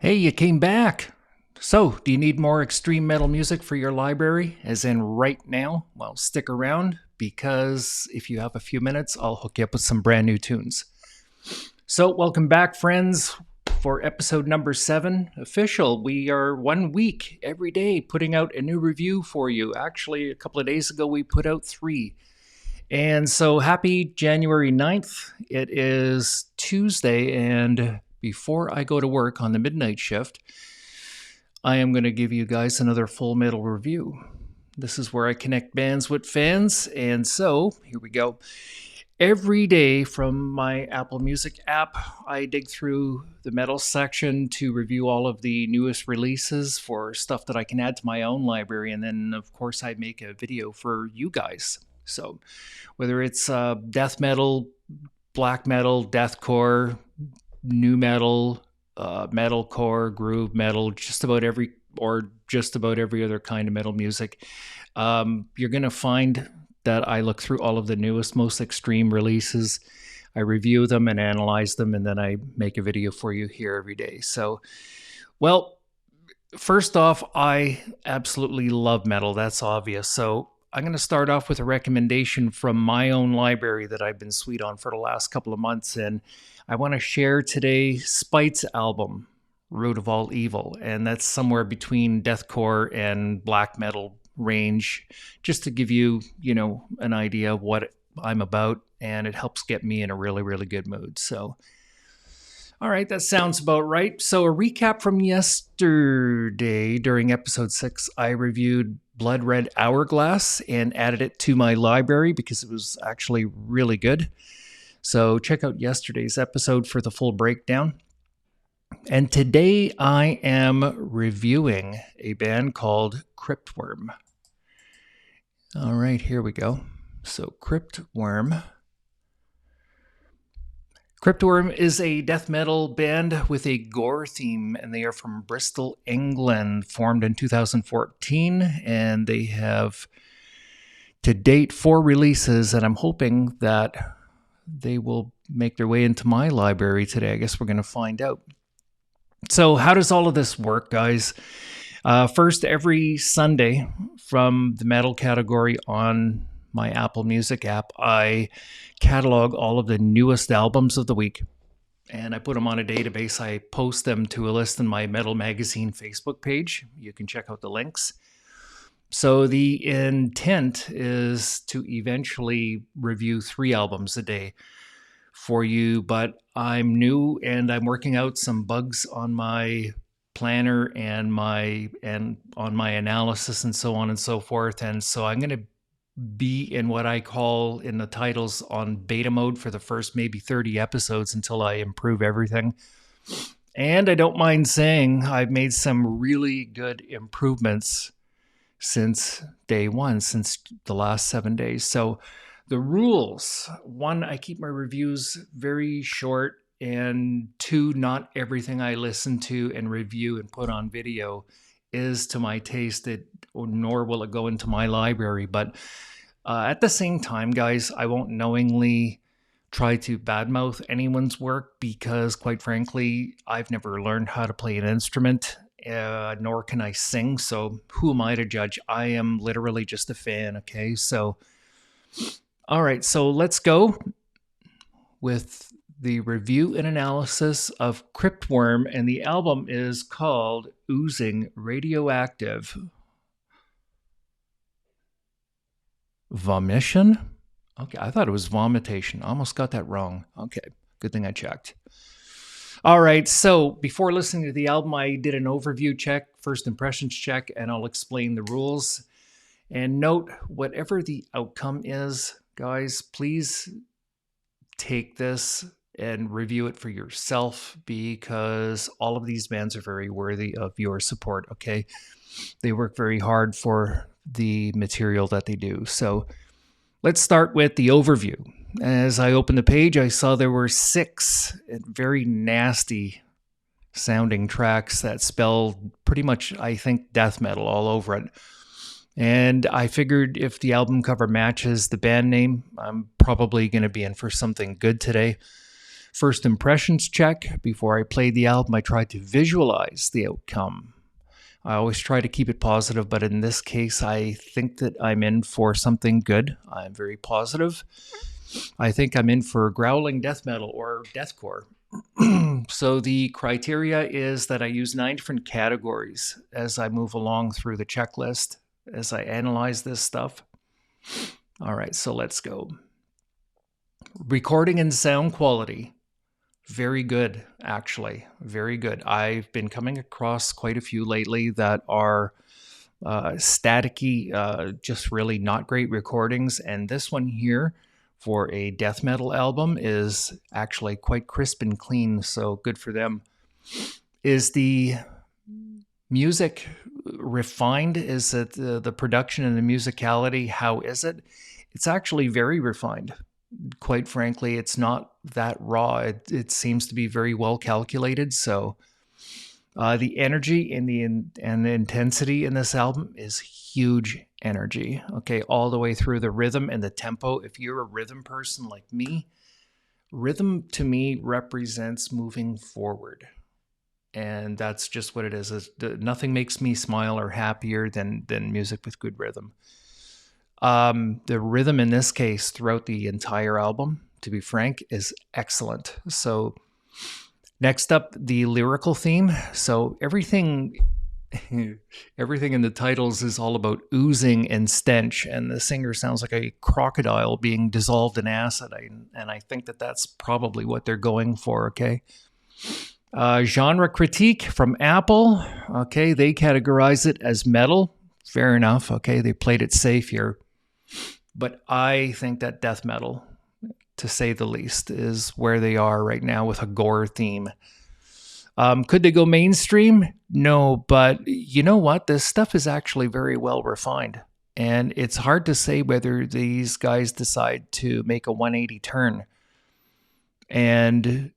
Hey, you came back. So, do you need more extreme metal music for your library, as in right now? Well, stick around because if you have a few minutes, I'll hook you up with some brand new tunes. So, welcome back, friends, for episode number 7 official. We are 1 week every day putting out a new review for you. Actually, a couple of days ago, we put out 3. And so, happy January 9th. It is Tuesday, and before I go to work on the midnight shift, I am going to give you guys another full metal review. This is where I connect bands with fans, and so here we go. Every day from my Apple Music app, I dig through the metal section to review all of the newest releases for stuff that I can add to my own library, and then, of course, I make a video for you guys. So whether it's death metal, black metal, deathcore, new metal, metalcore, groove metal, just about every other kind of metal music. You're going to find that I look through all of the newest, most extreme releases. I review them and analyze them, and then I make a video for you here every day. So, well, first off, I absolutely love metal. That's obvious. So I'm going to start off with a recommendation from my own library that I've been sweet on for the last couple of months. And I want to share today Spite's album, Root of All Evil. And that's somewhere between deathcore and black metal range, just to give you, an idea of what I'm about. And it helps get me in a really, really good mood. So, all right, that sounds about right. So a recap from yesterday during episode 6, I reviewed Blood Red Hourglass and added it to my library because it was actually really good. So check out yesterday's episode for the full breakdown. And today I am reviewing a band called Cryptworm. All right, here we go. So Cryptworm is a death metal band with a gore theme, and they are from Bristol, England, formed in 2014, and they have, to date, 4 releases, and I'm hoping that they will make their way into my library today. I guess we're going to find out. So how does all of this work, guys? First, every Sunday from the metal category on my Apple Music app, I catalog all of the newest albums of the week, and I put them on a database. I post them to a list in my Metal Magazine Facebook page. You can check out the links. So the intent is to eventually review 3 albums a day for you, but I'm new and I'm working out some bugs on my planner and on my analysis and so on and so forth. And so I'm going to be in what I call in the titles on beta mode for the first maybe 30 episodes until I improve everything. And I don't mind saying I've made some really good improvements since day 1, since the last 7 days. So the rules: 1, I keep my reviews very short, and 2, not everything I listen to and review and put on video is to my taste, nor will it go into my library. But at the same time, guys, I won't knowingly try to badmouth anyone's work because, quite frankly, I've never learned how to play an instrument, nor can I sing. So who am I to judge? I am literally just a fan, okay? So, all right, so let's go with the review and analysis of Cryptworm, and the album is called Oozing Radioactive Vomition? Okay, I thought it was vomitation. I almost got that wrong. Okay, good thing I checked. All right, so before listening to the album, I did an overview check, first impressions check, and I'll explain the rules. And note, whatever the outcome is, guys, please take this and review it for yourself, because all of these bands are very worthy of your support, okay? They work very hard for the material that they do. So let's start with the overview. As I opened the page, I saw there were 6 very nasty sounding tracks that spelled pretty much, I think, death metal all over it. And I figured if the album cover matches the band name, I'm probably going to be in for something good today. First impressions check. Before I played the album, I tried to visualize the outcome. I always try to keep it positive, but in this case, I think that I'm in for something good. I'm very positive. I think I'm in for growling death metal or deathcore. So the criteria is that I use 9 different categories as I move along through the checklist, as I analyze this stuff. All right, so let's go. Recording and sound quality. Very good, actually. Very good. I've been coming across quite a few lately that are staticky, just really not great recordings. And this one here for a death metal album is actually quite crisp and clean, so good for them. Is the music refined? Is it the production and the musicality? How is it? It's actually very refined. Quite frankly, it's not that raw. It seems to be very well calculated. So the energy and the intensity in this album is huge energy. Okay, all the way through the rhythm and the tempo. If you're a rhythm person like me, rhythm to me represents moving forward. And that's just what it is. Nothing makes me smile or happier than music with good rhythm. The rhythm in this case throughout the entire album, to be frank, is excellent. So next up, the lyrical theme. So everything in the titles is all about oozing and stench, and the singer sounds like a crocodile being dissolved in acid. And I think that that's probably what they're going for, okay? Genre critique from Apple. Okay, they categorize it as metal. Fair enough, okay? They played it safe here. But I think that death metal, to say the least, is where they are right now with a gore theme. Could they go mainstream? No, but you know what? This stuff is actually very well refined. And it's hard to say whether these guys decide to make a 180 turn and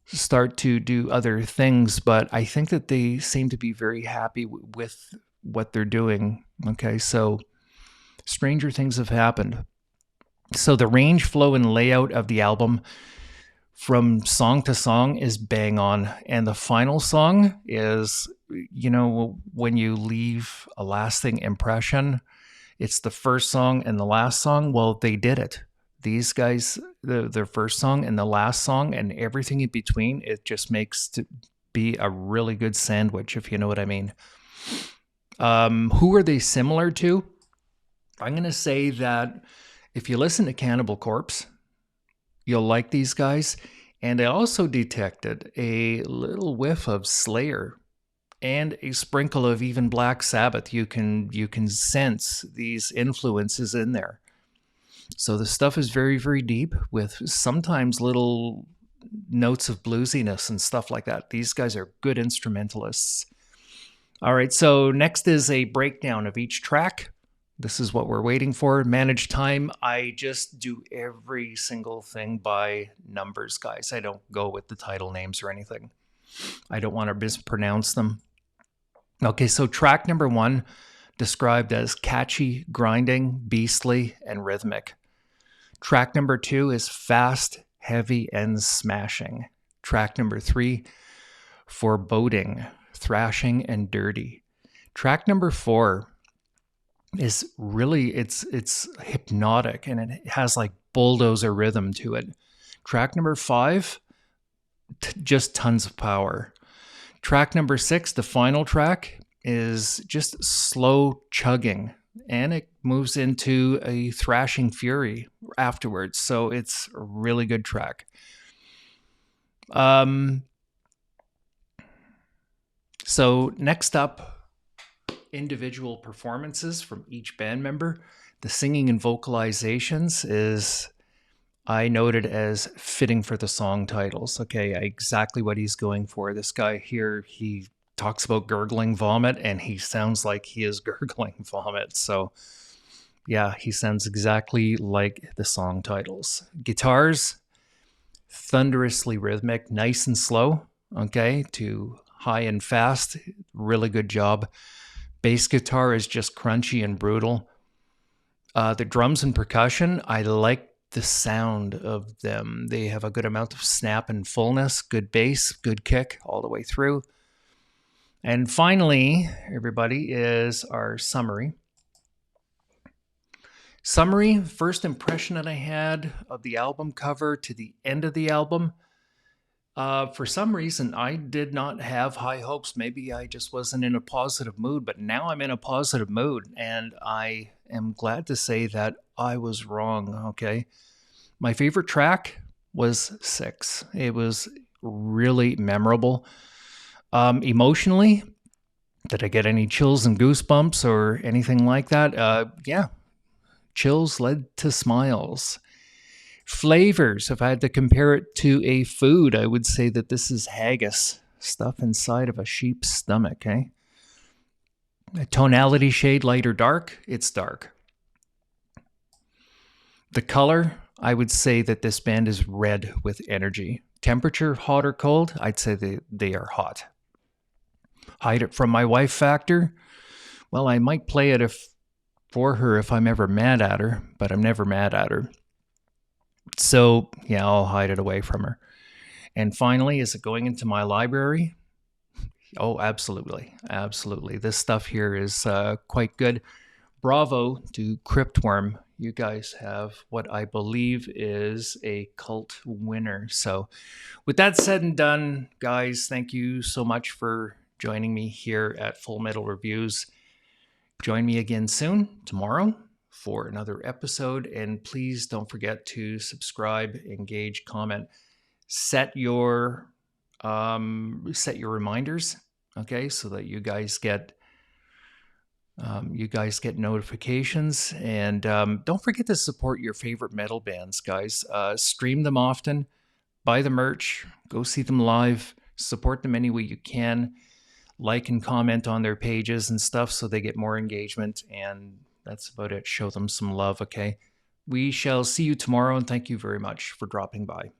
start to do other things. But I think that they seem to be very happy with what they're doing. Okay, so stranger things have happened. So the range, flow, and layout of the album from song to song is bang on. And the final song is, you know, when you leave a lasting impression, it's the first song and the last song. Well, they did it. These guys, their first song and the last song and everything in between, it just makes to be a really good sandwich, if you know what I mean. Who are they similar to? I'm going to say that if you listen to Cannibal Corpse, you'll like these guys. And I also detected a little whiff of Slayer and a sprinkle of even Black Sabbath. You can sense these influences in there. So the stuff is very, very deep with sometimes little notes of bluesiness and stuff like that. These guys are good instrumentalists. All right, so next is a breakdown of each track. This is what we're waiting for. Manage time. I just do every single thing by numbers, guys. I don't go with the title names or anything. I don't want to mispronounce them. Okay, so track number 1, described as catchy, grinding, beastly, and rhythmic. Track number 2 is fast, heavy, and smashing. Track number 3, foreboding, thrashing, and dirty. Track number 4 is really, it's hypnotic, and it has like bulldozer rhythm to it. Track number 5, just tons of power. Track number 6, the final track, is just slow chugging, and it moves into a thrashing fury afterwards. So it's a really good track. So next up, individual performances from each band member. The singing and vocalizations is, I noted as fitting for the song titles. Okay, exactly what he's going for. This guy here, he talks about gurgling vomit, and he sounds like he is gurgling vomit. So yeah, he sounds exactly like the song titles. Guitars, thunderously rhythmic, nice and slow, okay, to high and fast. Really good job. Bass guitar is just crunchy and brutal. The drums and percussion, I like the sound of them. They have a good amount of snap and fullness, good bass, good kick all the way through. And finally, everybody, is our summary. Summary, first impression that I had of the album cover to the end of the album. For some reason, I did not have high hopes. Maybe I just wasn't in a positive mood, but now I'm in a positive mood, and I am glad to say that I was wrong, okay? My favorite track was 6. It was really memorable. Emotionally, did I get any chills and goosebumps or anything like that? Yeah, chills led to smiles. Flavors, if I had to compare it to a food, I would say that this is haggis, stuff inside of a sheep's stomach, eh? A tonality shade, light or dark, it's dark. The color, I would say that this band is red with energy. Temperature, hot or cold, I'd say they are hot. Hide it from my wife factor, well, I might play it for her if I'm ever mad at her, but I'm never mad at her. So, yeah, I'll hide it away from her. And finally, is it going into my library? Oh, absolutely. Absolutely. This stuff here is quite good. Bravo to Cryptworm. You guys have what I believe is a cult winner. So, with that said and done, guys, thank you so much for joining me here at Full Metal Reviews. Join me again soon, tomorrow, for another episode, and please don't forget to subscribe, engage, comment, set your reminders, okay, so that you guys get notifications, and don't forget to support your favorite metal bands, guys. Stream them often, buy the merch, go see them live, support them any way you can, like and comment on their pages and stuff so they get more engagement, and that's about it. Show them some love, okay? We shall see you tomorrow, and thank you very much for dropping by.